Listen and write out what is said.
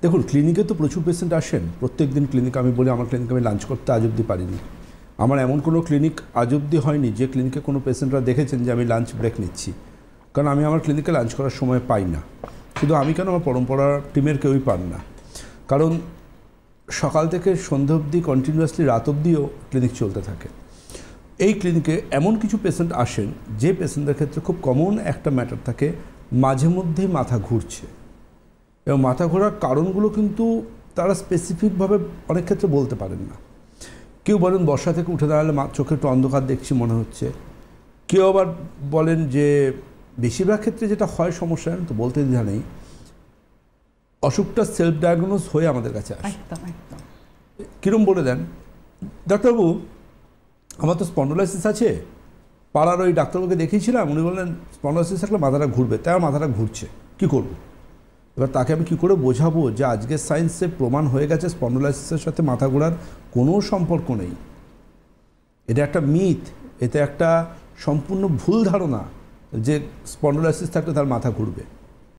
দেখুন, ক্লিনিকে তো প্রচুর পেশেন্ট আসেন প্রত্যেক দিন। ক্লিনিক আমি বলি আমার ক্লিনিকে আমি লাঞ্চ করতে আজ অবধি পারিনি। আমার এমন কোনো ক্লিনিক আজ অবধি হয়নি যে ক্লিনিকে কোনো পেশেন্টরা দেখেছেন যে আমি লাঞ্চ ব্রেক নিচ্ছি, কারণ আমি আমার ক্লিনিকে লাঞ্চ করার সময় পাই না। শুধু আমি কেন, আমার পরম্পরা টিমের কেউই পান না, কারণ সকাল থেকে সন্ধ্যা অবধি কন্টিনিউয়াসলি রাত অবধিও ক্লিনিক চলতে থাকে। এই ক্লিনিকে এমন কিছু পেশেন্ট আসেন যে পেশেন্টদের ক্ষেত্রে খুব কমন একটা ম্যাটার থাকে, মাঝে মধ্যেই মাথা ঘুরছে, এবং মাথা ঘোরার কারণগুলো কিন্তু তারা স্পেসিফিকভাবে অনেক ক্ষেত্রে বলতে পারেন না। কেউ বলেন বর্ষা থেকে উঠে দাঁড়ালে চোখে একটু অন্ধকার দেখছি মনে হচ্ছে, কেউ আবার বলেন যে বেশিরভাগ ক্ষেত্রে যেটা হয় সমস্যা তো বলতে দ্বিধা নেই, অসুখটা সেলফ ডায়াগনোজ হয়ে আমাদের কাছে আসে। কীরকম বলে দেন, ডাক্তারবাবু আমার তো স্পন্ডোলাইসিস আছে, পাড়ার ওই ডাক্তারবাবুকে দেখিয়েছিলাম, উনি বললেন স্পন্ডোলাইসিস থাকলে মাথাটা ঘুরবে, তাই আমার মাথাটা ঘুরছে, কী করবো? এবার তাকে আমি কী করে বোঝাবো যে আজকের সায়েন্সে প্রমাণ হয়ে গেছে স্পন্ডোলাইসিসের সাথে মাথা ঘোরার কোনো সম্পর্ক নেই। এটা একটা মিথ, এতে একটা সম্পূর্ণ ভুল ধারণা যে স্পন্ডোলাইসিস থাকলে তার মাথা ঘুরবে।